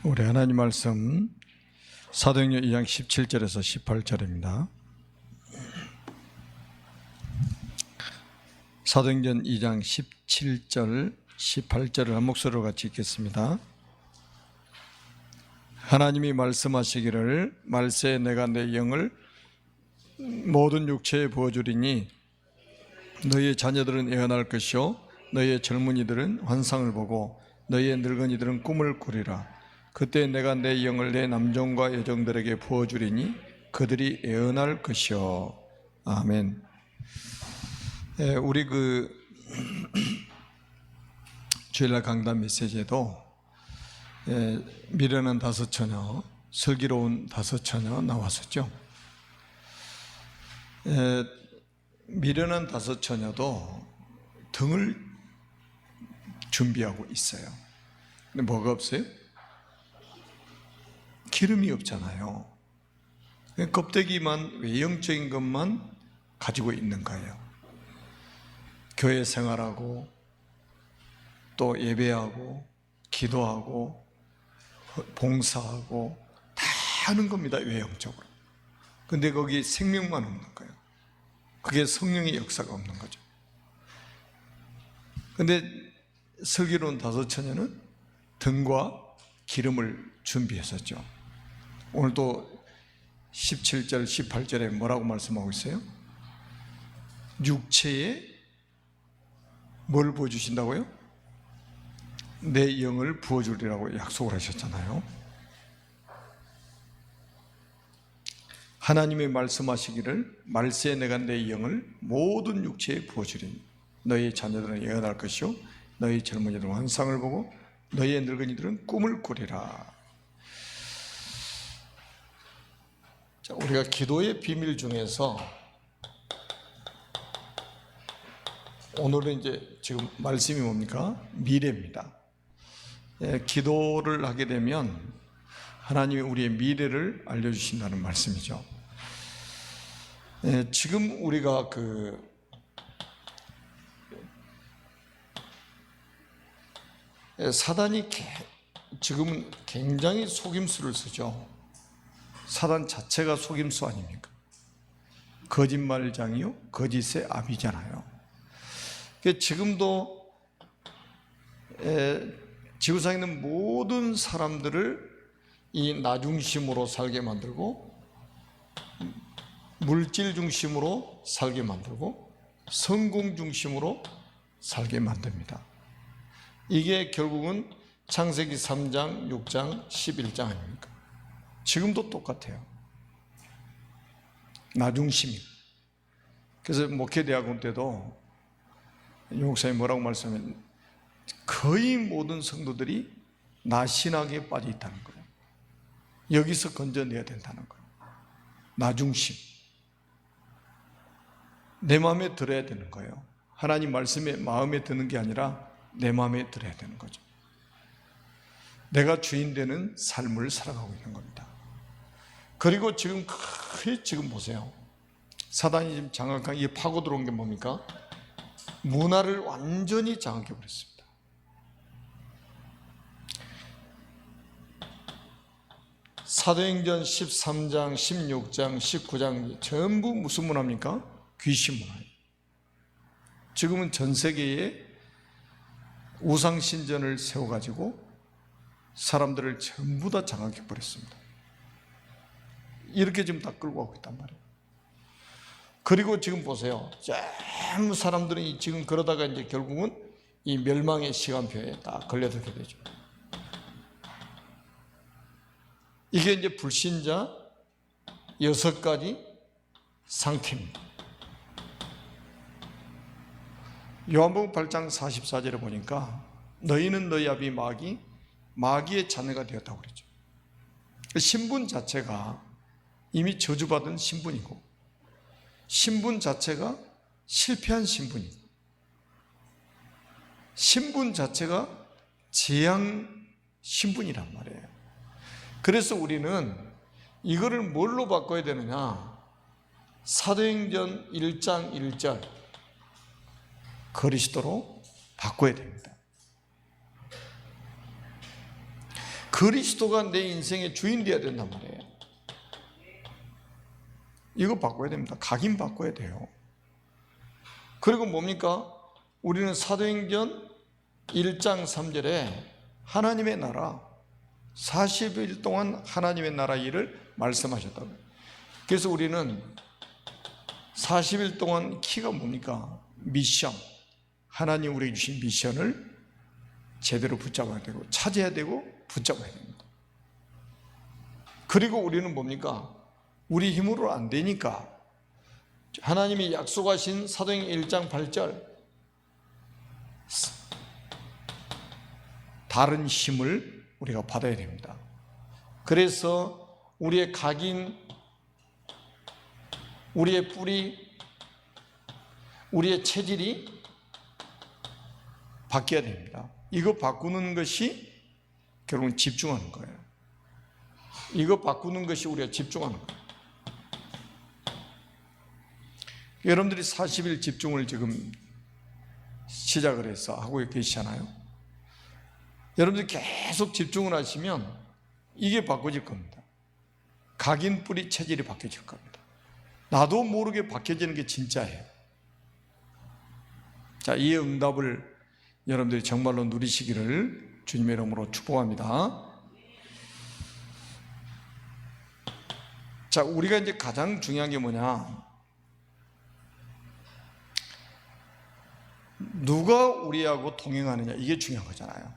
우리 하나님 말씀 사도행전 2장 17절에서 18절입니다. 사도행전 2장 17절 18절을 한 목소리로 같이 읽겠습니다. 하나님이 말씀하시기를 말세에 내가 내 영을 모든 육체에 부어주리니 너희의 자녀들은 예언할 것이요 너희의 젊은이들은 환상을 보고 너희의 늙은이들은 꿈을 꾸리라. 그때 내가 내 영을 내 남종과 여종들에게 부어주리니 그들이 예언할 것이요. 아멘. 우리 주일날 강단 메시지에도 미련한 다섯 처녀, 슬기로운 다섯 처녀 나왔었죠. 미련한 다섯 처녀도 등을 준비하고 있어요. 근데 뭐가 없어요? 기름이 없잖아요. 껍데기만, 외형적인 것만 가지고 있는 거예요. 교회 생활하고 또 예배하고 기도하고 봉사하고 다 하는 겁니다, 외형적으로. 근데 거기 생명만 없는 거예요. 그게 성령의 역사가 없는 거죠. 근데 슬기로운 다섯 처녀는 등과 기름을 준비했었죠. 오늘도 17절, 18절에 뭐라고 말씀하고 있어요? 육체에 뭘 부어주신다고요? 내 영을 부어주리라고 약속을 하셨잖아요. 하나님이 말씀하시기를 말세에 내가 내 영을 모든 육체에 부어주리니 너희 자녀들은 예언할 것이요 너희 젊은이들은 환상을 보고 너희의 늙은이들은 꿈을 꾸리라. 자, 우리가 기도의 비밀 중에서 오늘은 이제 지금 말씀이 뭡니까? 미래입니다. 기도를 하게 되면 하나님이 우리의 미래를 알려주신다는 말씀이죠. 지금 우리가 사단이 지금은 굉장히 속임수를 쓰죠. 사단 자체가 속임수 아닙니까? 거짓말장이요 거짓의 아비잖아요. 지금도 지구상에 있는 모든 사람들을 이 나 중심으로 살게 만들고 물질 중심으로 살게 만들고 성공 중심으로 살게 만듭니다. 이게 결국은 창세기 3장, 6장, 11장 아닙니까? 지금도 똑같아요. 나 중심이. 그래서 목회대학원 때도 목사님 뭐라고 말씀하면 거의 모든 성도들이 나 신학에 빠져 있다는 거예요. 여기서 건져내야 된다는 거예요. 나 중심. 내 마음에 들어야 되는 거예요. 하나님 말씀에 마음에 드는 게 아니라 내 마음에 들어야 되는 거죠. 내가 주인 되는 삶을 살아가고 있는 겁니다. 그리고 지금 보세요. 사단이 지금 장악한 이게 파고 들어온 게 뭡니까? 문화를 완전히 장악해 버렸습니다. 사도행전 13장, 16장, 19장 전부 무슨 문화입니까? 귀신 문화예요. 지금은 전 세계에 우상신전을 세워가지고 사람들을 전부 다 장악해 버렸습니다. 이렇게 지금 다 끌고 가고 있단 말이에요. 그리고 지금 보세요. 전부 사람들이 지금 그러다가 이제 결국은 이 멸망의 시간표에 딱 걸려들게 되죠. 이게 이제 불신자 6가지 상태입니다. 요한복음 8장 44절에 보니까 너희는 너희 아비 마귀의 자녀가 되었다고 그랬죠. 신분 자체가 이미 저주받은 신분이고 신분 자체가 실패한 신분이고 신분 자체가 재앙 신분이란 말이에요. 그래서 우리는 이거를 뭘로 바꿔야 되느냐? 사도행전 1장 1절 그리스도로 바꿔야 됩니다. 그리스도가 내 인생의 주인 되어야 된단 말이에요. 이거 바꿔야 됩니다. 각인 바꿔야 돼요. 그리고 뭡니까? 우리는 사도행전 1장 3절에 하나님의 나라 40일 동안 하나님의 나라 일을 말씀하셨다고요. 그래서 우리는 40일 동안 키가 뭡니까? 미션, 하나님 우리에게 주신 미션을 제대로 붙잡아야 되고 찾아야 되고 붙잡아야 됩니다. 그리고 우리는 뭡니까? 우리 힘으로 안 되니까 하나님이 약속하신 사도행전 1장 8절 다른 힘을 우리가 받아야 됩니다. 그래서 우리의 각인, 우리의 뿌리, 우리의 체질이 바뀌어야 됩니다. 이거 바꾸는 것이 결국은 집중하는 거예요. 이거 바꾸는 것이 우리가 집중하는 거예요. 여러분들이 40일 집중을 지금 시작을 해서 하고 계시잖아요. 여러분들이 계속 집중을 하시면 이게 바꿔질 겁니다. 각인 뿌리 체질이 바뀌어질 겁니다. 나도 모르게 바뀌어지는 게 진짜예요. 자, 이 응답을 여러분들이 정말로 누리시기를 주님의 이름으로 축복합니다. 자, 우리가 이제 가장 중요한 게 뭐냐? 누가 우리하고 동행하느냐, 이게 중요한 거잖아요.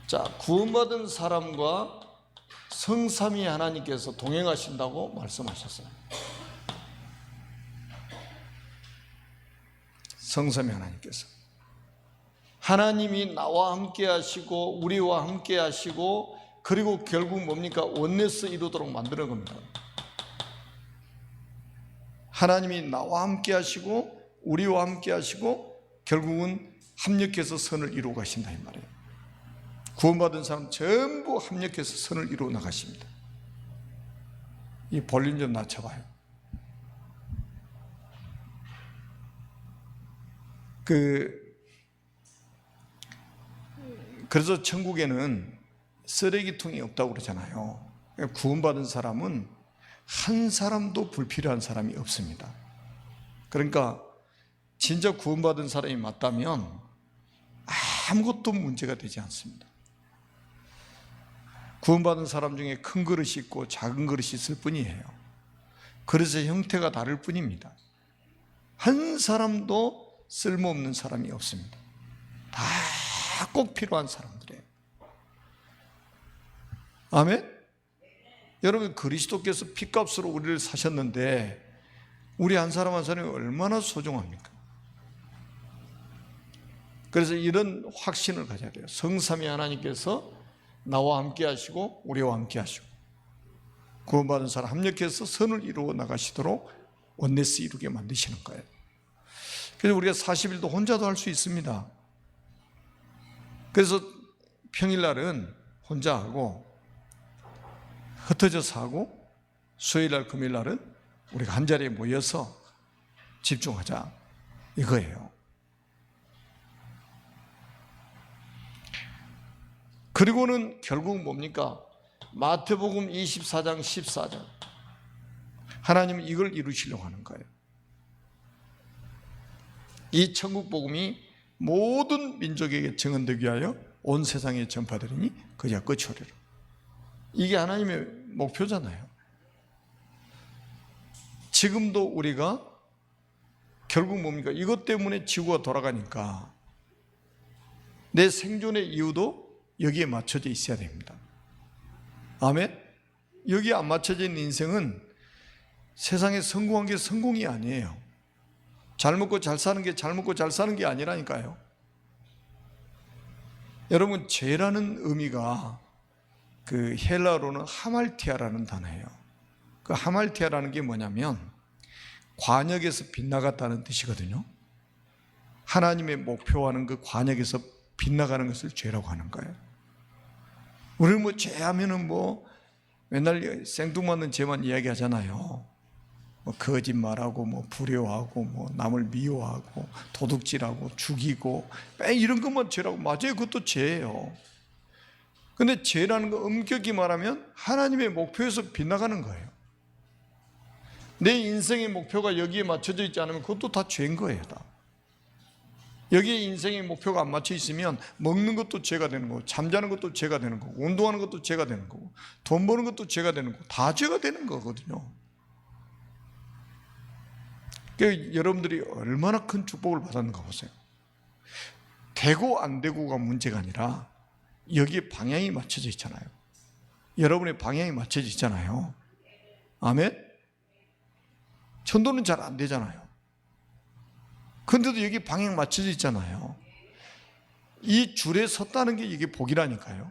자, 구원받은 사람과 성삼위 하나님께서 동행하신다고 말씀하셨어요. 성삼위 하나님께서 하나님이 나와 함께 하시고 우리와 함께 하시고 그리고 결국 뭡니까? 원네스 이루도록 만드는 겁니다. 하나님이 나와 함께 하시고 우리와 함께 하시고 결국은 합력해서 선을 이루어 가신다 이 말이에요. 구원받은 사람 전부 합력해서 선을 이루어 나가십니다. 이 볼륨 좀 낮춰봐요. 그래서 천국에는 쓰레기통이 없다고 그러잖아요. 구원받은 사람은 한 사람도 불필요한 사람이 없습니다. 그러니까 진짜 구원받은 사람이 맞다면 아무것도 문제가 되지 않습니다. 구원받은 사람 중에 큰 그릇이 있고 작은 그릇이 있을 뿐이에요. 그래서 형태가 다를 뿐입니다. 한 사람도 쓸모없는 사람이 없습니다. 다 꼭 필요한 사람들이에요. 아멘? 여러분, 그리스도께서 핏값으로 우리를 사셨는데 우리 한 사람 한 사람이 얼마나 소중합니까? 그래서 이런 확신을 가져야 돼요. 성삼위 하나님께서 나와 함께 하시고 우리와 함께 하시고 구원받은 사람 합력해서 선을 이루어 나가시도록 원네스 이루게 만드시는 거예요. 그래서 우리가 40일도 혼자도 할 수 있습니다. 그래서 평일날은 혼자 하고 흩어져서 하고 수요일날 금요일날은 우리가 한 자리에 모여서 집중하자 이거예요. 그리고는 결국 뭡니까? 마태복음 24장 14절 하나님은 이걸 이루시려고 하는 거예요. 이 천국 복음이 모든 민족에게 증언되기 위하여 온 세상에 전파되리니 그제야 끝이 오리라. 이게 하나님의 목표잖아요. 지금도 우리가 결국 뭡니까? 이것 때문에 지구가 돌아가니까 내 생존의 이유도 여기에 맞춰져 있어야 됩니다. 아멘? 여기에 안 맞춰져 있는 인생은 세상에 성공한 게 성공이 아니에요. 잘 먹고 잘 사는 게 잘 먹고 잘 사는 게 아니라니까요. 여러분, 죄라는 의미가 그 헬라어로는 하말티아라는 단어예요. 그 하말티아라는 게 뭐냐면 관역에서 빗나갔다는 뜻이거든요. 하나님의 목표하는 그 관역에서 빗나가는 것을 죄라고 하는 거예요. 우리는 뭐 죄하면은 뭐 맨날 생뚱맞는 죄만 이야기하잖아요. 뭐 거짓말하고 뭐 불효하고 뭐 남을 미워하고 도둑질하고 죽이고 이런 것만 죄라고. 맞아요, 그것도 죄예요. 근데 죄라는 거 엄격히 말하면 하나님의 목표에서 빗나가는 거예요. 내 인생의 목표가 여기에 맞춰져 있지 않으면 그것도 다 죄인 거예요. 다. 여기에 인생의 목표가 안 맞춰 있으면 먹는 것도 죄가 되는 거고, 잠자는 것도 죄가 되는 거고, 운동하는 것도 죄가 되는 거고, 돈 버는 것도 죄가 되는 거고, 다 죄가 되는 거거든요. 그러니까 여러분들이 얼마나 큰 축복을 받았는가 보세요. 되고 안 되고가 문제가 아니라 여기에 방향이 맞춰져 있잖아요. 여러분의 방향이 맞춰져 있잖아요. 아멘? 전도는 잘 안 되잖아요. 근데도 여기 방향 맞춰져 있잖아요. 이 줄에 섰다는 게 이게 복이라니까요.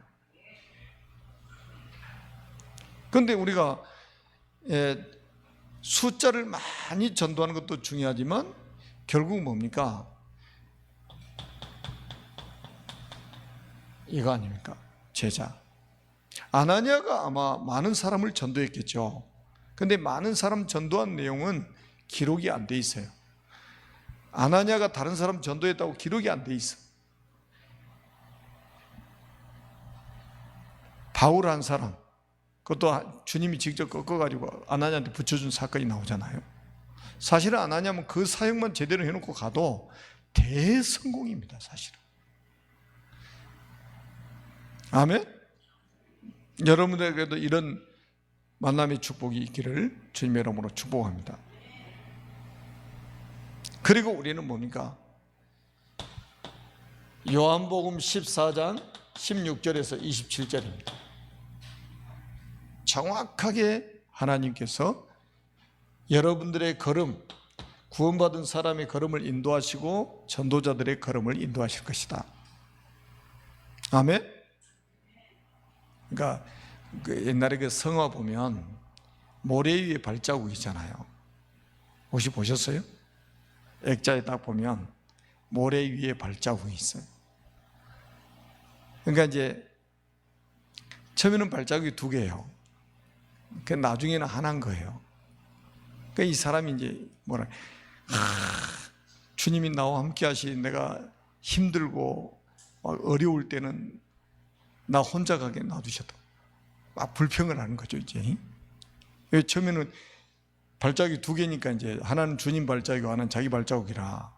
그런데 우리가 숫자를 많이 전도하는 것도 중요하지만 결국 뭡니까? 이거 아닙니까? 제자. 아나니아가 아마 많은 사람을 전도했겠죠. 근데 많은 사람 전도한 내용은 기록이 안 돼 있어요. 아나니아가 다른 사람 전도했다고 기록이 안 돼 있어. 바울 한 사람, 그것도 주님이 직접 꺾어가지고 아나니아한테 붙여준 사건이 나오잖아요. 사실은 아나니아는 그 사역만 제대로 해놓고 가도 대성공입니다, 사실은. 아멘? 여러분들에게도 이런 만남의 축복이 있기를 주님의 이름으로 축복합니다. 그리고 우리는 뭡니까? 요한복음 14장 16절에서 27절입니다. 정확하게 하나님께서 여러분들의 걸음, 구원받은 사람의 걸음을 인도하시고 전도자들의 걸음을 인도하실 것이다. 아멘? 그러니까 그 옛날에 그 성화 보면 모래 위에 발자국이잖아요. 혹시 보셨어요? 액자에 딱 보면 모래 위에 발자국이 있어요. 그러니까 이제 처음에는 발자국이 두 개예요. 그 나중에는 하나인 거예요. 그러니까 이 사람이 이제 뭐라, 주님이 나와 함께 하시, 내가 힘들고 막 어려울 때는 나 혼자 가게 놔두셨다. 막 불평을 하는 거죠, 이제. 처음에는 발자국이 두 개니까 이제 하나는 주님 발자국이고 하나는 자기 발자국이라.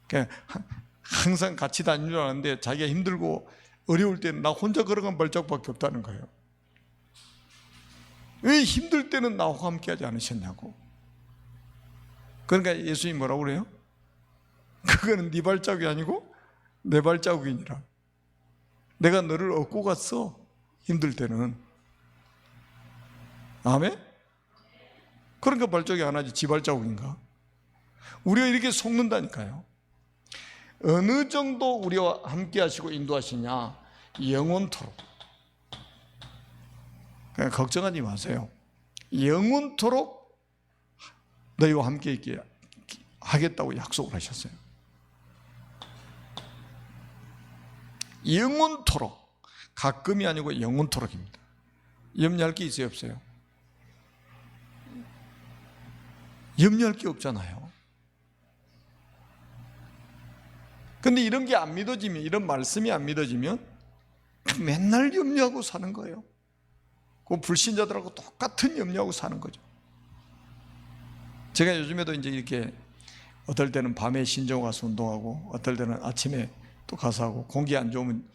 그러니까 항상 같이 다니는 줄 알았는데 자기가 힘들고 어려울 때는 나 혼자 걸어간 발자국밖에 없다는 거예요. 왜 힘들 때는 나와 함께 하지 않으셨냐고. 그러니까 예수님이 뭐라고 그래요? 그거는 네 발자국이 아니고 내 발자국이니라. 내가 너를 얻고 갔어, 힘들 때는. 아멘? 그러니까 발자국이 하나지 지 발자국인가? 우리가 이렇게 속는다니까요. 어느 정도 우리와 함께 하시고 인도하시냐? 영원토록. 그러니까 걱정하지 마세요. 영원토록 너희와 함께 있게 하겠다고 약속을 하셨어요. 영원토록. 가끔이 아니고 영원토록입니다. 염려할 게 있어요, 없어요? 염려할 게 없잖아요. 근데 이런 게 안 믿어지면, 이런 말씀이 안 믿어지면 맨날 염려하고 사는 거예요. 그 불신자들하고 똑같은 염려하고 사는 거죠. 제가 요즘에도 이제 이렇게 어떨 때는 밤에 신정 가서 운동하고 어떨 때는 아침에 또 가서 하고, 공기 안 좋으면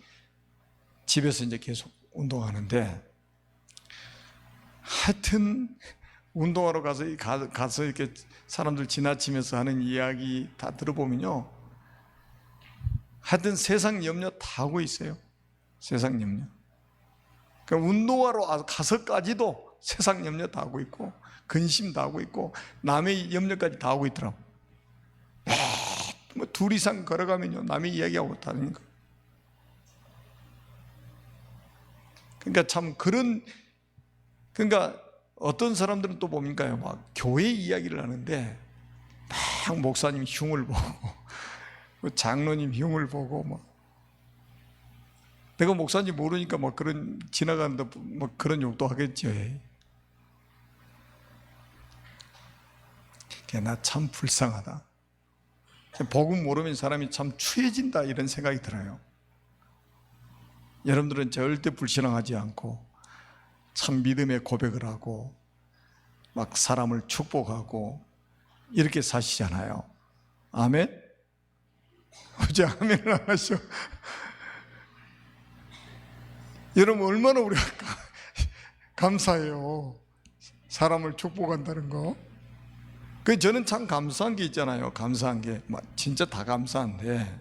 집에서 이제 계속 운동하는데, 하여튼 운동하러 가서 이렇게 사람들 지나치면서 하는 이야기 다 들어보면요, 하여튼 세상 염려 다 하고 있어요. 세상 염려. 그러니까 운동하러 가서까지도 세상 염려 다 하고 있고, 근심 다 하고 있고, 남의 염려까지 다 하고 있더라고. 뭐 둘 이상 걸어가면요, 남의 이야기하고 다니는 거예요. 그러니까 참 그러니까 어떤 사람들은 또 뭡니까요? 막 교회 이야기를 하는데 막 목사님 흉을 보고 장로님 흉을 보고 막, 내가 목사인지 모르니까 막 그런 지나가는데 막 그런 욕도 하겠죠. 나 참 불쌍하다. 복음 모르면 사람이 참 추해진다, 이런 생각이 들어요. 여러분들은 절대 불신앙하지 않고 참 믿음의 고백을 하고 막 사람을 축복하고 이렇게 사시잖아요. 아멘? 어제 아멘을 안 하셔. 여러분 얼마나 우리가 감사해요. 사람을 축복한다는 거. 그 저는 참 감사한 게 있잖아요. 감사한 게 진짜 다 감사한데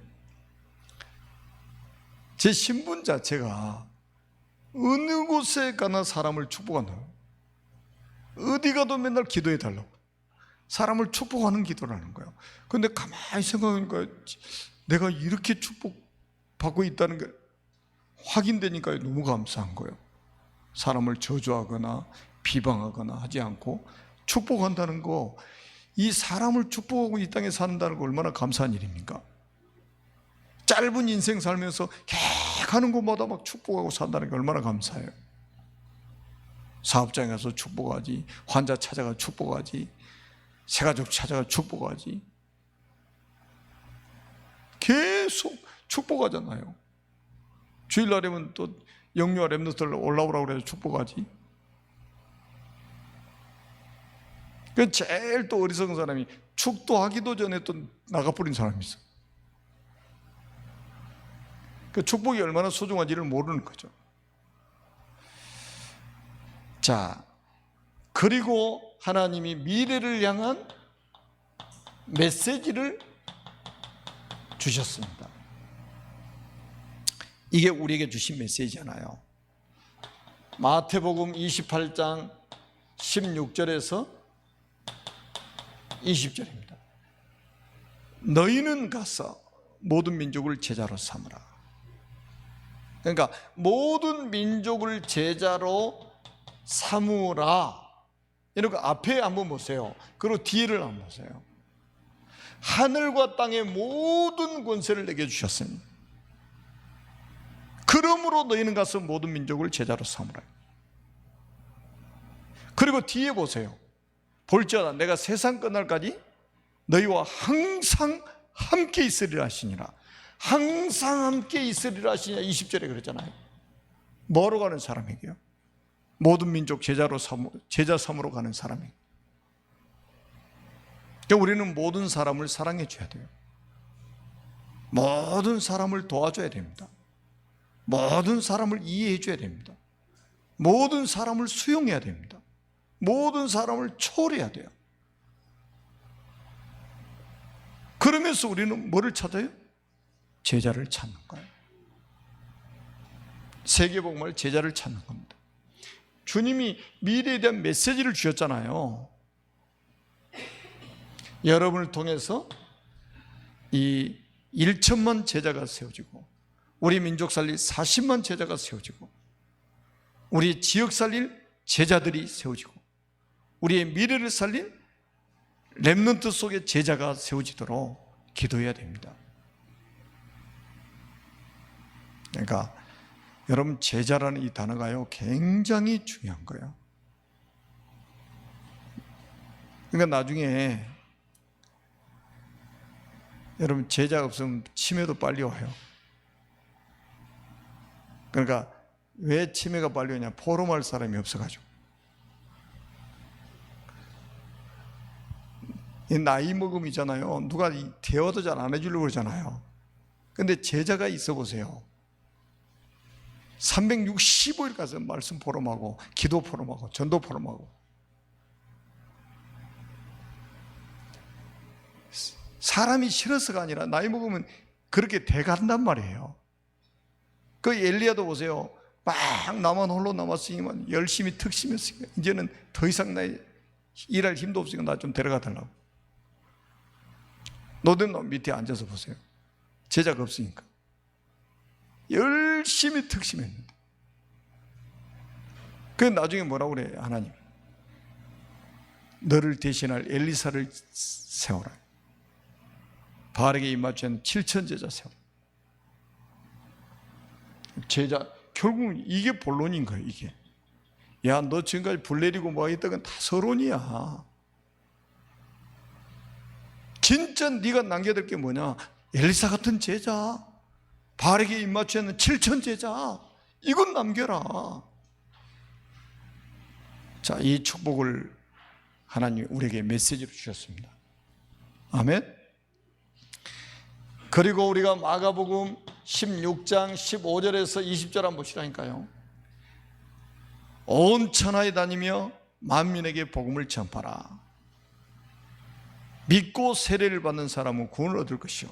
제 신분 자체가 어느 곳에 가나 사람을 축복한다. 어디 가도 맨날 기도해 달라고. 사람을 축복하는 기도라는 거예요. 그런데 가만히 생각하니까 내가 이렇게 축복받고 있다는 게 확인되니까 너무 감사한 거예요. 사람을 저주하거나 비방하거나 하지 않고 축복한다는 거, 이 사람을 축복하고 이 땅에 산다는 거 얼마나 감사한 일입니까? 짧은 인생 살면서 계속 가는 곳마다 막 축복하고 산다는 게 얼마나 감사해요. 사업장에 가서 축복하지, 환자 찾아가 축복하지, 새가족 찾아가 축복하지, 계속 축복하잖아요. 주일날이면 또 영유아 렘넌트들 올라오라고 그래서 축복하지. 그 제일 또 어리석은 사람이 축도하기도 전에 또 나가버린 사람이 있어. 그 축복이 얼마나 소중한지를 모르는 거죠. 자, 그리고 하나님이 미래를 향한 메시지를 주셨습니다. 이게 우리에게 주신 메시지잖아요. 마태복음 28장 16절에서 20절입니다. 너희는 가서 모든 민족을 제자로 삼으라. 그러니까 모든 민족을 제자로 삼으라. 이렇게 앞에 한번 보세요. 그리고 뒤를 한번 보세요. 하늘과 땅의 모든 권세를 내게 주셨습니다. 그러므로 너희는 가서 모든 민족을 제자로 삼으라. 그리고 뒤에 보세요. 볼지어다 내가 세상 끝날까지 너희와 항상 함께 있으리라 하시니라. 항상 함께 있으리라 하시냐 20절에 그랬잖아요. 뭐로 가는 사람에게요? 모든 민족 제자 삼으로 가는 사람에게. 그러니까 우리는 모든 사람을 사랑해 줘야 돼요. 모든 사람을 도와줘야 됩니다. 모든 사람을 이해해 줘야 됩니다. 모든 사람을 수용해야 됩니다. 모든 사람을 초월해야 돼요. 그러면서 우리는 뭐를 찾아요? 제자를 찾는 거예요. 세계복음을 제자를 찾는 겁니다. 주님이 미래에 대한 메시지를 주셨잖아요. 여러분을 통해서 이 1천만 제자가 세워지고 우리 민족 살릴 40만 제자가 세워지고 우리 지역 살릴 제자들이 세워지고 우리의 미래를 살릴 렘넌트 속의 제자가 세워지도록 기도해야 됩니다. 그러니까 여러분 제자라는 이 단어가요 굉장히 중요한 거예요. 그러니까 나중에 여러분 제자 없으면 치매도 빨리 와요. 그러니까 왜 치매가 빨리 오냐? 포럼할 사람이 없어가지고. 이 나이 먹음이잖아요. 누가 대화도 잘 안 해주려고 그러잖아요. 근데 제자가 있어 보세요. 365일 가서 말씀 포럼하고 기도 포럼하고 전도 포럼하고 사람이 싫어서가 아니라 나이 먹으면 그렇게 돼간단 말이에요. 그 엘리야도 보세요. 막 나만 홀로 남았으니만 열심히 특심했으니까 이제는 더 이상 나 일할 힘도 없으니까 나 좀 데려가 달라고. 노den 밑에 앉아서 보세요. 제자가 없으니까 열심히 특심했는데 그 나중에 뭐라고 그래? 하나님 너를 대신할 엘리사를 세워라. 바알에게 입맞춘 7천 제자 세워라. 제자 결국은 이게 본론인 거예요. 이게 야 너 지금까지 불 내리고 뭐 했던 건 다 서론이야. 진짜 네가 남겨둘 게 뭐냐? 엘리사 같은 제자, 바알에게 입맞추는 7천 제자, 이건 남겨라. 자, 이 축복을 하나님이 우리에게 메시지로 주셨습니다. 아멘. 그리고 우리가 마가복음 16장 15절에서 20절 한번 보시라니까요. 온 천하에 다니며 만민에게 복음을 전파라. 믿고 세례를 받는 사람은 구원을 얻을 것이요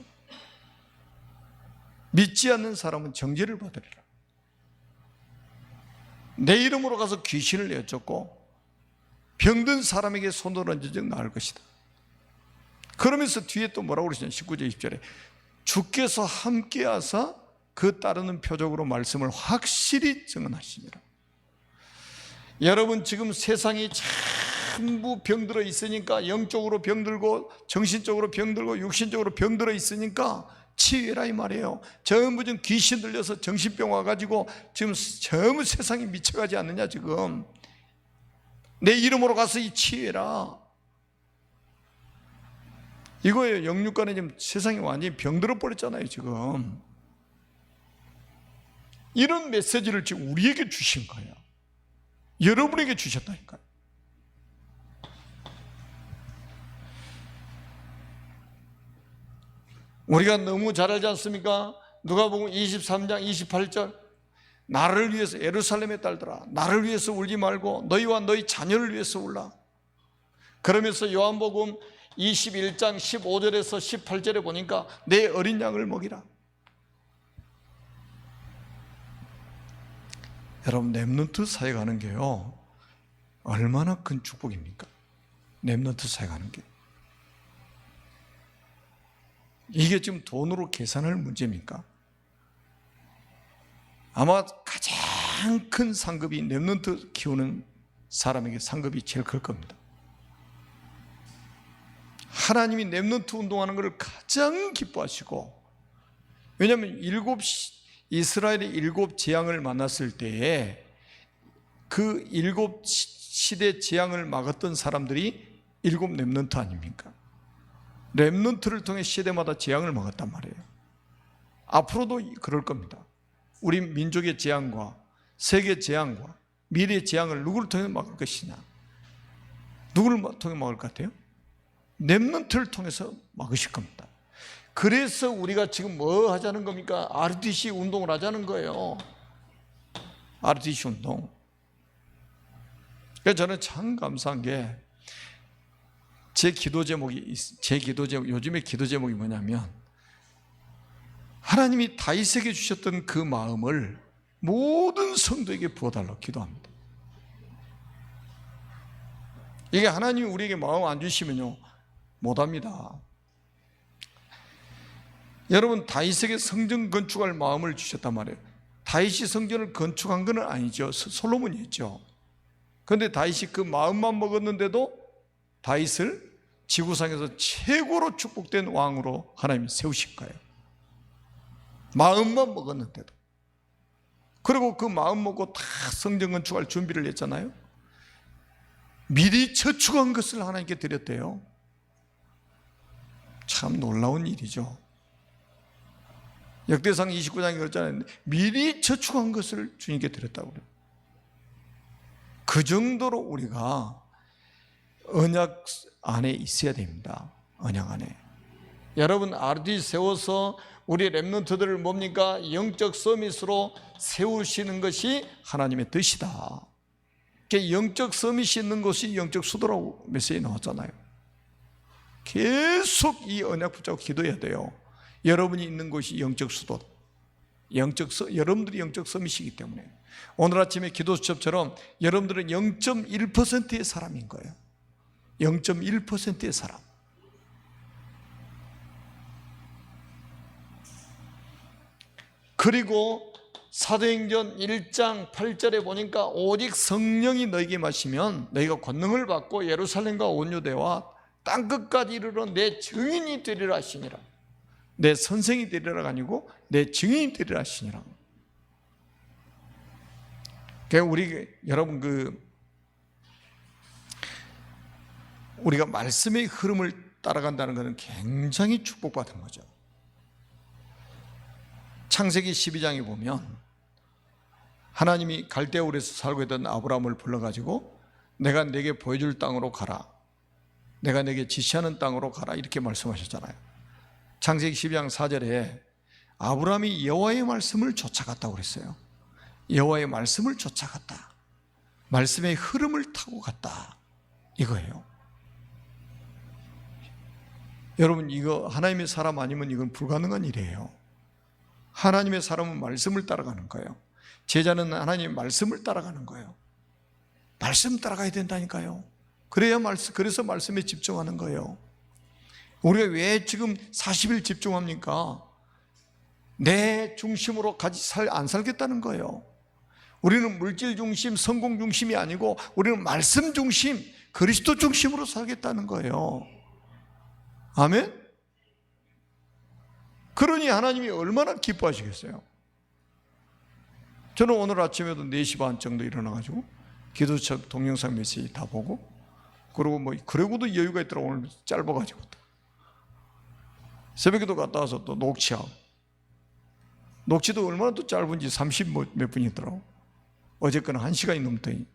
믿지 않는 사람은 정죄를 받으리라. 내 이름으로 가서 귀신을 내쫓고 병든 사람에게 손을 얹어서 나을 것이다. 그러면서 뒤에 또 뭐라고 그러시냐, 19절 20절에 주께서 함께하사 그 따르는 표적으로 말씀을 확실히 증언하시니라. 여러분, 지금 세상이 전부 병들어 있으니까, 영적으로 병들고 정신적으로 병들고 육신적으로 병들어 있으니까 치유해라 이 말이에요. 전부 지금 귀신 들려서 정신병 와가지고 지금 전부 세상이 미쳐가지 않느냐. 지금 내 이름으로 가서 이 치유해라 이거예요. 영육간에 지금 세상이 완전히 병들어 버렸잖아요. 지금 이런 메시지를 지금 우리에게 주신 거예요. 여러분에게 주셨다니까요. 우리가 너무 잘 알지 않습니까? 누가복음 23장 28절 나를 위해서, 예루살렘의 딸들아 나를 위해서 울지 말고 너희와 너희 자녀를 위해서 울라. 그러면서 요한복음 21장 15절에서 18절에 보니까 내 어린 양을 먹이라. 여러분, 렘넌트 사회 가는 게요 얼마나 큰 축복입니까? 렘넌트 사회 가는 게 이게 지금 돈으로 계산할 문제입니까? 아마 가장 큰 상급이 렘넌트 키우는 사람에게 상급이 제일 클 겁니다. 하나님이 렘넌트 운동하는 것을 가장 기뻐하시고, 왜냐하면 이스라엘의 7 재앙을 만났을 때에 그 7 시대 재앙을 막았던 사람들이 7 렘넌트 아닙니까? 렘넌트를 통해 시대마다 재앙을 막았단 말이에요. 앞으로도 그럴 겁니다. 우리 민족의 재앙과 세계 재앙과 미래의 재앙을 누구를 통해 막을 것이냐? 누구를 통해 막을 것 같아요? 렘넌트를 통해서 막으실 겁니다. 그래서 우리가 지금 뭐 하자는 겁니까? RDC 운동을 하자는 거예요. RDC 운동. 그래서 저는 참 감사한 게 제 기도 제목이, 요즘의 기도 제목이 뭐냐면 하나님이 다윗에게 주셨던 그 마음을 모든 성도에게 부어달라고 기도합니다. 이게 하나님이 우리에게 마음 안 주시면요 못합니다. 여러분, 다윗에게 성전 건축할 마음을 주셨단 말이에요. 다윗이 성전을 건축한 건 아니죠. 솔로몬이 했죠. 그런데 다윗이 그 마음만 먹었는데도 다윗을 지구상에서 최고로 축복된 왕으로 하나님이 세우실 거예요. 마음만 먹었는데도. 그리고 그 마음 먹고 다 성전 건축할 준비를 했잖아요. 미리 저축한 것을 하나님께 드렸대요. 참 놀라운 일이죠. 역대상 29장에 그랬잖아요. 미리 저축한 것을 주님께 드렸다고 그래요. 그 정도로 우리가 언약 안에 있어야 됩니다. 언약 안에. 여러분, RD 세워서 우리 렘넌트들을 뭡니까? 영적 서밋으로 세우시는 것이 하나님의 뜻이다. 영적 서밋이 있는 것이 영적 수도라고 메시지 나왔잖아요. 계속 이 언약 붙잡고 기도해야 돼요. 여러분이 있는 곳이 영적 수도, 여러분들이 영적 서밋이기 때문에. 오늘 아침에 기도 수첩처럼 여러분들은 0.1%의 사람인 거예요. 0.1%의 사람. 그리고 사도행전 1장 8절에 보니까 오직 성령이 너에게 마시면 너희가 권능을 받고 예루살렘과 온 유대와 땅끝까지 이르러 내 증인이 되리라 하시니라. 내 선생이 되리라가 아니고 내 증인이 되리라 하시니라. 그러니까 여러분 우리가 말씀의 흐름을 따라간다는 것은 굉장히 축복받은 거죠. 창세기 12장에 보면 하나님이 갈대아울에서 살고 있던 아브라함을 불러가지고 내가 네게 보여줄 땅으로 가라, 내가 네게 지시하는 땅으로 가라, 이렇게 말씀하셨잖아요. 창세기 12장 4절에 아브라함이 여호와의 말씀을 쫓아갔다고 그랬어요. 여호와의 말씀을 쫓아갔다, 말씀의 흐름을 타고 갔다, 이거예요. 여러분, 이거 하나님의 사람 아니면 이건 불가능한 일이에요. 하나님의 사람은 말씀을 따라가는 거예요. 제자는 하나님의 말씀을 따라가는 거예요. 말씀 따라가야 된다니까요. 그래서 말씀에 집중하는 거예요. 우리가 왜 지금 40일 집중합니까? 내 중심으로 안 살겠다는 거예요. 우리는 물질 중심, 성공 중심이 아니고 우리는 말씀 중심, 그리스도 중심으로 살겠다는 거예요. 아멘? 그러니 하나님이 얼마나 기뻐하시겠어요? 저는 오늘 아침에도 4시 반 정도 일어나가지고 기도책 동영상 메시지 다 보고, 그리고 그러고도 여유가 있더라고. 오늘 짧아가지고 새벽에도 갔다 와서 또 녹취하고, 녹취도 얼마나 또 짧은지 30 몇 분이더라고. 어저께는 1시간이 넘더니,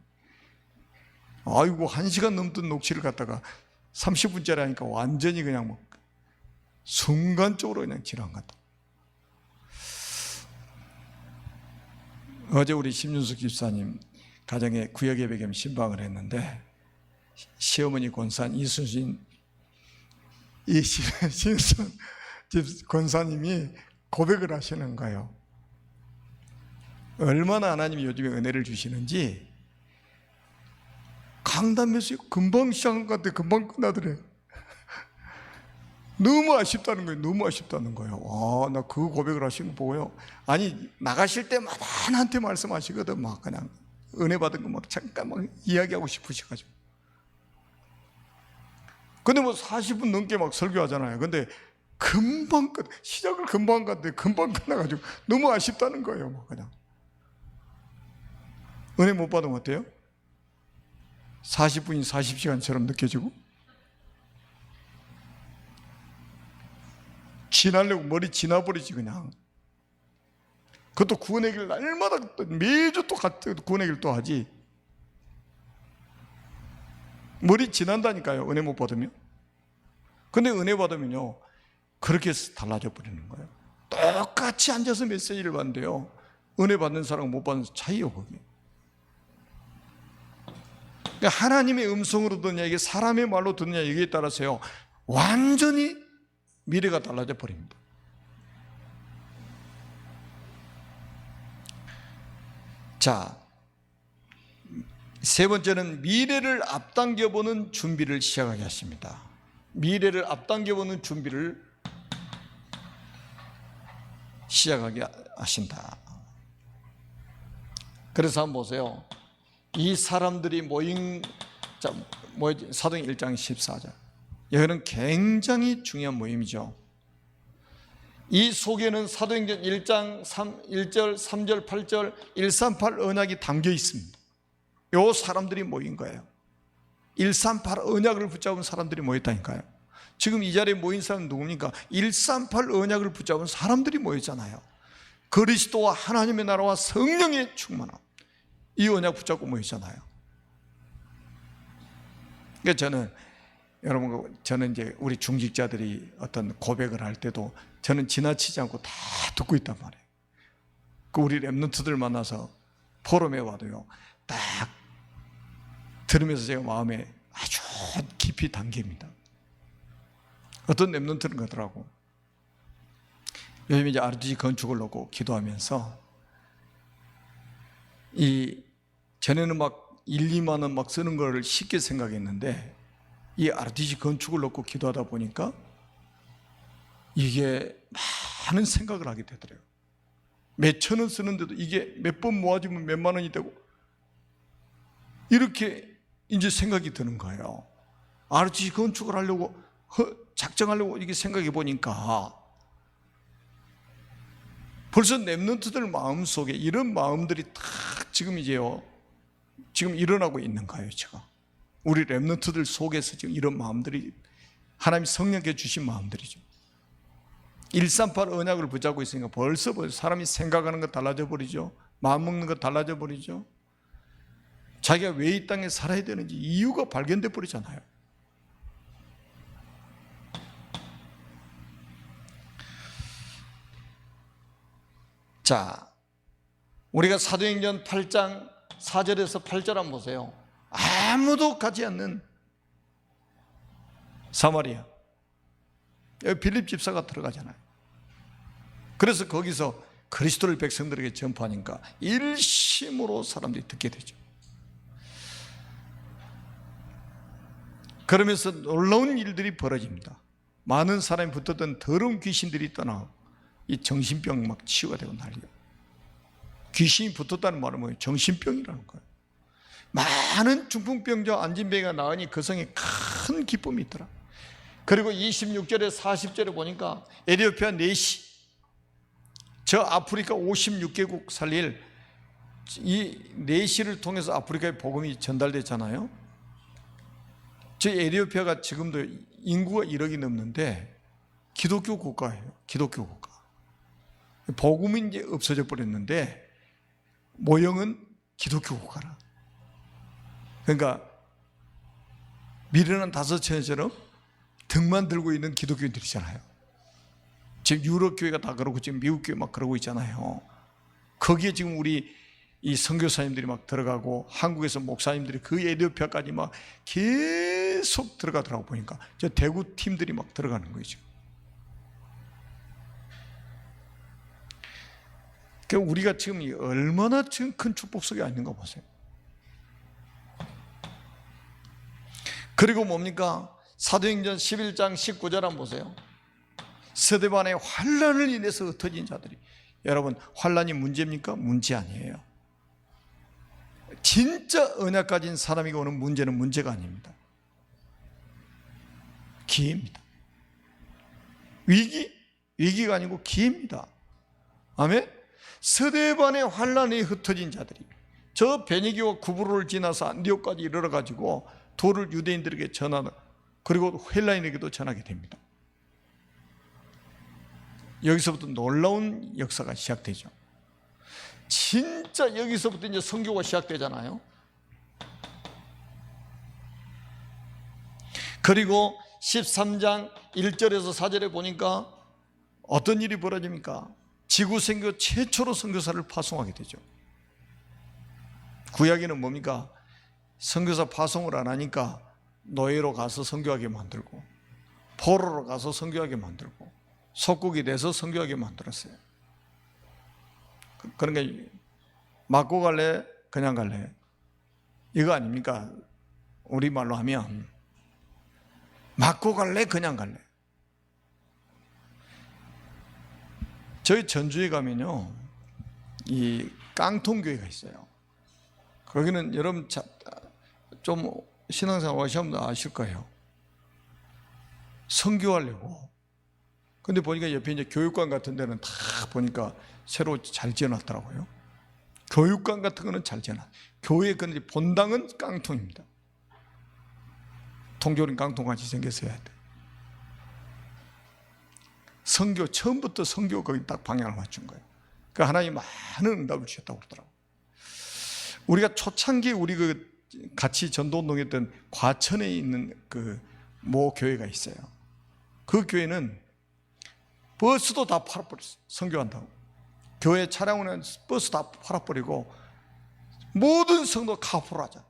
아이고 1시간 넘던 녹취를 갖다가 30분짜리 하니까 완전히 그냥 순간적으로 그냥 지나간 것 같다. 어제 우리 심윤숙 집사님 가정에 구역예배겸 신방을 했는데, 시어머니 권산 이순신 집 권사님이 고백을 하시는 거예요. 얼마나 하나님이 요즘에 은혜를 주시는지. 강단 메시지 금방 시작한 것 같아. 금방 끝나더래. 너무 아쉽다는 거예요. 너무 아쉽다는 거예요. 나 그 고백을 하신 거 보고요. 아니, 나가실 때마다 나한테 말씀하시거든. 막 그냥 은혜 받은 거 잠깐 이야기하고 싶으셔가지고. 근데 40분 넘게 설교하잖아요. 근데 금방 시작을 금방 갔는데 금방 끝나가지고 너무 아쉽다는 거예요. 그냥. 은혜 못 받으면 어때요? 40분이 40시간처럼 느껴지고, 지나려고 머리 지나버리지 그냥. 그것도 구원의 길 날마다 매주 또 구원의 길 또 하지. 머리 지난다니까요, 은혜 못 받으면. 근데 은혜 받으면요, 그렇게 달라져 버리는 거예요. 똑같이 앉아서 메시지를 받는데요, 은혜 받는 사람 못 받는 차이요, 거기. 그러니까 하나님의 음성으로 듣느냐, 이게 사람의 말로 듣느냐, 이게 따라서요, 완전히 미래가 달라져 버립니다. 자, 세 번째는 미래를 앞당겨보는 준비를 시작하게 하십니다. 미래를 앞당겨보는 준비를 시작하게 하신다. 그래서 한번 보세요. 이 사람들이 사도행 1장 14절. 여기는 굉장히 중요한 모임이죠. 이 속에는 사도행전 1장 1절, 3절, 8절 138 언약이 담겨 있습니다. 요 사람들이 모인 거예요. 138 언약을 붙잡은 사람들이 모였다니까요. 지금 이 자리에 모인 사람은 누굽니까? 138 언약을 붙잡은 사람들이 모였잖아요. 그리스도와 하나님의 나라와 성령의 충만함, 이 언약 붙잡고 모였잖아요. 그러니까 저는 이제 우리 중직자들이 어떤 고백을 할 때도 저는 지나치지 않고 다 듣고 있단 말이에요. 우리 랩런트들 만나서 포럼에 와도요, 딱 들으면서 제가 마음에 아주 깊이 담깁니다. 어떤 랩런트는 그러더라고. 요즘 이제 RDC 건축을 놓고 기도하면서, 전에는 1, 2만 원 쓰는 걸 쉽게 생각했는데, 이 RDC 건축을 놓고 기도하다 보니까 이게 많은 생각을 하게 되더라고요. 몇천 원 쓰는데도 이게 몇 번 모아지면 몇만 원이 되고, 이렇게 이제 생각이 드는 거예요. RDC 건축을 하려고 작정하려고 이렇게 생각해 보니까 벌써 랩런트들 마음속에 이런 마음들이 다 지금 일어나고 있는 거예요. 제가 우리 랩런트들 속에서 지금 이런 마음들이 하나님 성령께 주신 마음들이죠. 138 언약을 붙잡고 있으니까 벌써 사람이 생각하는 거 달라져 버리죠. 마음먹는 거 달라져 버리죠. 자기가 왜 이 땅에 살아야 되는지 이유가 발견돼 버리잖아요. 자, 우리가 사도행전 8장 4절에서 8절 한번 보세요. 아무도 가지 않는 사마리아, 여기 빌립 집사가 들어가잖아요. 그래서 거기서 그리스도를 백성들에게 전파하니까 일심으로 사람들이 듣게 되죠. 그러면서 놀라운 일들이 벌어집니다. 많은 사람이 붙었던 더러운 귀신들이 떠나 이 정신병 막 치유가 되고 난리요. 귀신이 붙었다는 말은 뭐예요? 정신병이라는 거예요. 많은 중풍병자 안진병이가 나으니 그 성에 큰 기쁨이 있더라. 그리고 26절에 40절에 보니까 에티오피아 내시, 저 아프리카 56개국 살릴 이 내시를 통해서 아프리카의 복음이 전달됐잖아요. 저 에티오피아가 지금도 인구가 1억이 넘는데 기독교 국가예요. 기독교 국가. 복음이 이제 없어져 버렸는데 모형은 기독교 국가라. 그러니까 미련한 다섯처녀처럼 등만 들고 있는 기독교인들이잖아요. 지금 유럽 교회가 다 그러고 지금 미국 교회 막 그러고 있잖아요. 거기에 지금 우리 이 선교사님들이 막 들어가고 한국에서 목사님들이 그 에티오피아까지 막 계속 들어가더라고. 보니까 저 대구 팀들이 막 들어가는 거죠. 그러니까 우리가 지금 얼마나 지금 큰 축복 속에 있는가 보세요. 그리고 뭡니까? 사도행전 11장 19절 한번 보세요. 스데반의 환난을 인해서 흩어진 자들이, 여러분 환난이 문제입니까? 문제 아니에요. 진짜 언약 가진 사람이 오는 문제는 문제가 아닙니다. 기회입니다. 위기가 아니고 기회입니다. 아멘. 스데반의 환난이 흩어진 자들이 저 베니기와 구브로를 지나서 안디옥까지 이르러 가지고 도를 유대인들에게 전하는, 그리고 헬라인에게도 전하게 됩니다. 여기서부터 놀라운 역사가 시작되죠. 진짜 여기서부터 이제 선교가 시작되잖아요. 그리고 13장 1절에서 4절에 보니까 어떤 일이 벌어집니까? 지구 선교 최초로 선교사를 파송하게 되죠. 구약에는 뭡니까? 선교사 파송을 안 하니까 노예로 가서 선교하게 만들고, 포로로 가서 선교하게 만들고, 속국이 돼서 선교하게 만들었어요. 그러니까 맞고 갈래? 그냥 갈래? 이거 아닙니까? 우리말로 하면 맞고 갈래? 그냥 갈래? 저희 전주에 가면요, 이 깡통교회가 있어요. 거기는 여러분 좀 신앙생활 하시면 아실 거예요. 선교하려고. 근데 보니까 옆에 이제 교육관 같은 데는 다 보니까 새로 잘 지어놨더라고요. 교육관 같은 거는 잘 지어놨. 교회 근데 본당은 깡통입니다. 통조림 깡통같이 생겼어야 돼. 선교, 처음부터 선교 거기 딱 방향을 맞춘 거예요. 그러니까 하나님이 많은 응답을 주셨다고 그러더라고요. 우리가 초창기에 우리 같이 전도운동했던 과천에 있는 그 모 교회가 있어요. 그 교회는 버스도 다 팔아버렸어요. 선교한다고. 교회 차량으로 버스 다 팔아버리고 모든 성도 카풀 하자.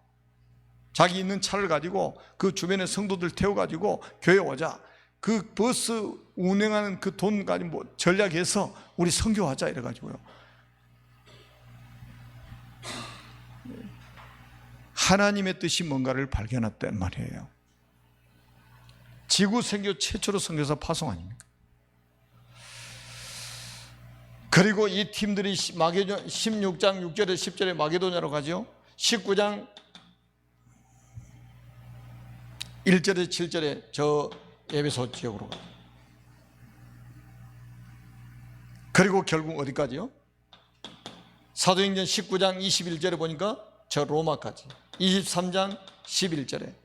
자기 있는 차를 가지고 그 주변의 성도들 태워가지고 교회 오자. 그 버스 운행하는 그 돈 가지고 뭐 전략해서 우리 선교하자 이래가지고요. 하나님의 뜻이 뭔가를 발견했단 말이에요. 지구 선교 최초로 선교사 파송 아닙니까? 그리고 이 팀들이 마게도냐 16장 6절에 10절에 마게도냐로 가죠. 19장 1절에 7절에 저 에베소 지역으로 가요. 그리고 결국 어디까지요? 사도행전 19장 21절에 보니까 저 로마까지, 23장 11절에,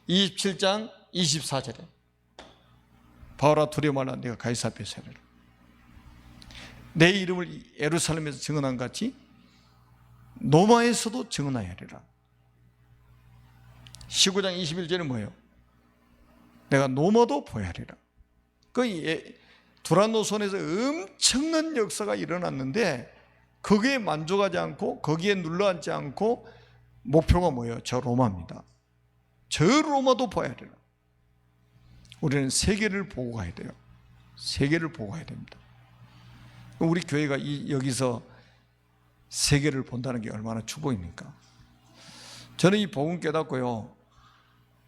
27장 24절에 바울아 두려워 말라 내가 가이사 앞에 서리라. 내 이름을 예루살렘에서 증언한 같이 노마에서도 증언하여야 하리라. 19장 21절에 뭐예요? 내가 노마도 보여야 하리라. 그 두란노손에서 엄청난 역사가 일어났는데 거기에 만족하지 않고 거기에 눌러앉지 않고 목표가 뭐예요? 저 로마입니다. 저 로마도 봐야 하리라. 우리는 세계를 보고 가야 돼요. 세계를 보고 가야 됩니다. 우리 교회가 여기서 세계를 본다는 게 얼마나 축복입니까? 저는 이 복음 깨닫고요,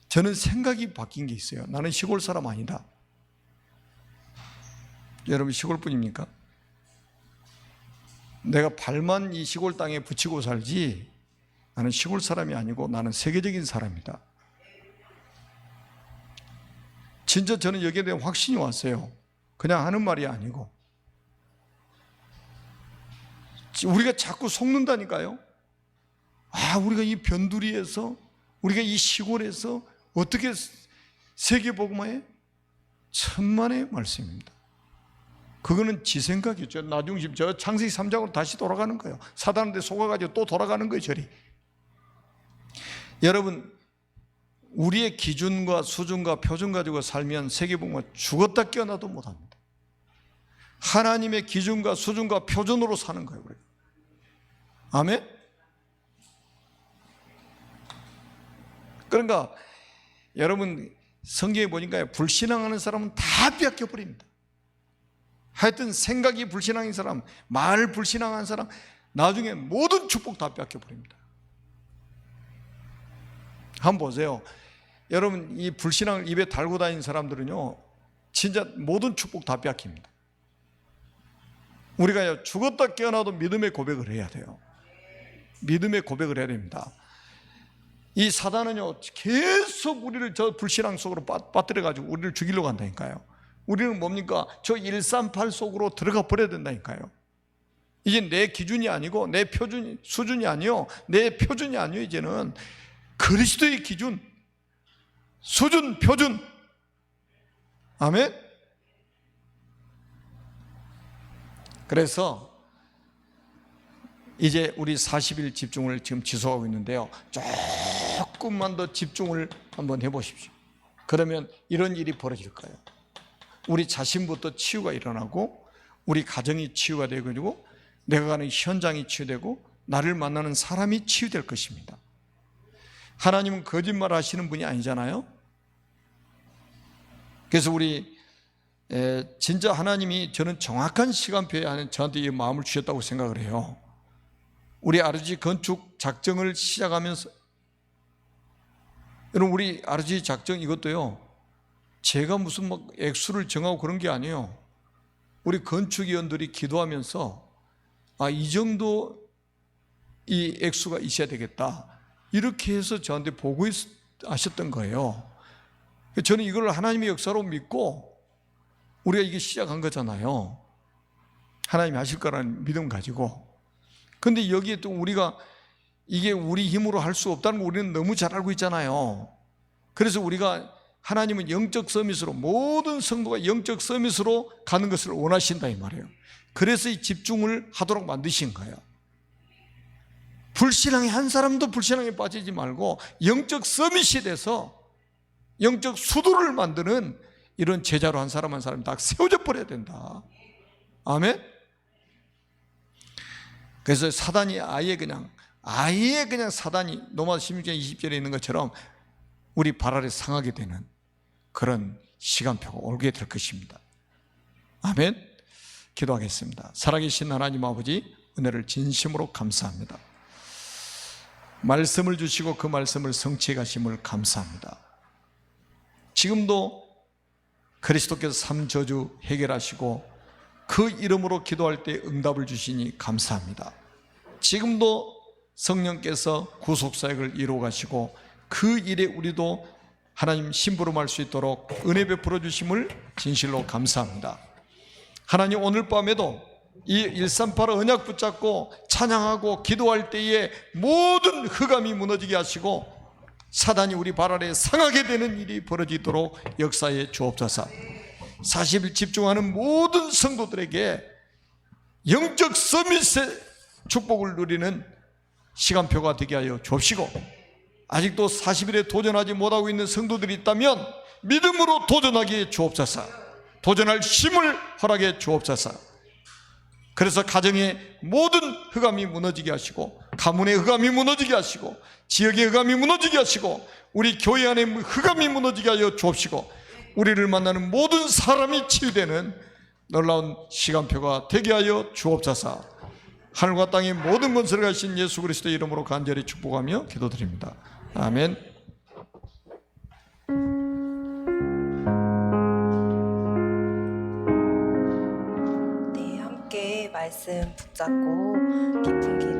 저는 생각이 바뀐 게 있어요. 나는 시골 사람 아니다. 여러분 시골 분입니까? 내가 발만 이 시골 땅에 붙이고 살지 나는 시골 사람이 아니고 나는 세계적인 사람이다. 진짜 저는 여기에 대한 확신이 왔어요. 그냥 하는 말이 아니고. 우리가 자꾸 속는다니까요. 우리가 이 변두리에서, 우리가 이 시골에서 어떻게 세계 복음화해? 천만의 말씀입니다. 그거는 지 생각이죠. 나중심. 저 창세기 3장으로 다시 돌아가는 거예요. 사단한테 속아가지고 또 돌아가는 거예요, 저리. 여러분, 우리의 기준과 수준과 표준 가지고 살면 세계복음화 죽었다 깨어나도 못합니다. 하나님의 기준과 수준과 표준으로 사는 거예요, 우리가. 아멘? 그러니까 여러분 성경에 보니까 불신앙하는 사람은 다 뺏겨버립니다. 하여튼 생각이 불신앙인 사람, 말 불신앙한 사람, 나중에 모든 축복 다 뺏겨버립니다. 한번 보세요. 여러분 이 불신앙을 입에 달고 다니는 사람들은요 진짜 모든 축복 다 뺏깁니다. 우리가 죽었다 깨어나도 믿음의 고백을 해야 돼요. 믿음의 고백을 해야 됩니다. 이 사단은요 계속 우리를 저 불신앙 속으로 빠뜨려가지고 우리를 죽이려고 한다니까요. 우리는 뭡니까? 저 138 속으로 들어가 버려야 된다니까요. 이제 내 기준이 아니고 내 표준, 수준이 아니요, 내 표준이 아니요, 이제는 그리스도의 기준, 수준, 표준. 아멘? 그래서 이제 우리 40일 집중을 지금 지속하고 있는데요, 조금만 더 집중을 한번 해보십시오. 그러면 이런 일이 벌어질 거예요. 우리 자신부터 치유가 일어나고 우리 가정이 치유가 되고 내가 가는 현장이 치유되고 나를 만나는 사람이 치유될 것입니다. 하나님은 거짓말 하시는 분이 아니잖아요. 그래서 우리 진짜 하나님이 저는 정확한 시간표에 저한테 이 마음을 주셨다고 생각을 해요. 우리 아르지 건축 작정을 시작하면서, 여러분 우리 아르지 작정 이것도요 제가 무슨 막 액수를 정하고 그런 게 아니에요. 우리 건축위원들이 기도하면서 이 정도 이 액수가 있어야 되겠다 이렇게 해서 저한테 보고하셨던 거예요. 저는 이걸 하나님의 역사로 믿고 우리가 이게 시작한 거잖아요. 하나님이 하실 거라는 믿음 가지고. 근데 여기에 또 우리가 이게 우리 힘으로 할 수 없다는 거 우리는 너무 잘 알고 있잖아요. 그래서 우리가 하나님은 영적 서밋으로, 모든 성도가 영적 서밋으로 가는 것을 원하신다 이 말이에요. 그래서 이 집중을 하도록 만드신 거예요. 불신앙의 한 사람도 불신앙에 빠지지 말고 영적 서밋이 돼서 영적 수도를 만드는 이런 제자로 한 사람 한 사람이 다 세워져 버려야 된다. 아멘? 그래서 사단이 아예 그냥 사단이 로마 16장 20절에 있는 것처럼 우리 발 아래 상하게 되는 그런 시간표가 오게 될 것입니다. 아멘. 기도하겠습니다. 살아계신 하나님 아버지, 은혜를 진심으로 감사합니다. 말씀을 주시고 그 말씀을 성취해 가심을 감사합니다. 지금도 그리스도께서 삼저주 해결하시고 그 이름으로 기도할 때 응답을 주시니 감사합니다. 지금도 성령께서 구속사역을 이루어 가시고 그 일에 우리도 하나님 심부름할 수 있도록 은혜 베풀어 주심을 진실로 감사합니다. 하나님 오늘 밤에도 이 138 언약 붙잡고 찬양하고 기도할 때에 모든 흑암이 무너지게 하시고 사단이 우리 발 아래 상하게 되는 일이 벌어지도록 역사에 주옵소서. 40일 집중하는 모든 성도들에게 영적 서밋의 축복을 누리는 시간표가 되게 하여 주옵시고, 아직도 40일에 도전하지 못하고 있는 성도들이 있다면 믿음으로 도전하게 주옵소서. 도전할 힘을 허락해 주옵소서. 그래서 가정의 모든 흑암이 무너지게 하시고, 가문의 흑암이 무너지게 하시고, 지역의 흑암이 무너지게 하시고, 우리 교회 안의 흑암이 무너지게 하여 주옵시고, 우리를 만나는 모든 사람이 치유되는 놀라운 시간표가 되게 하여 주옵소서. 하늘과 땅의 모든 권세를 가진 예수 그리스도의 이름으로 간절히 축복하며 기도드립니다. 아멘. 네, 함께 말씀 붙잡고 깊은 기도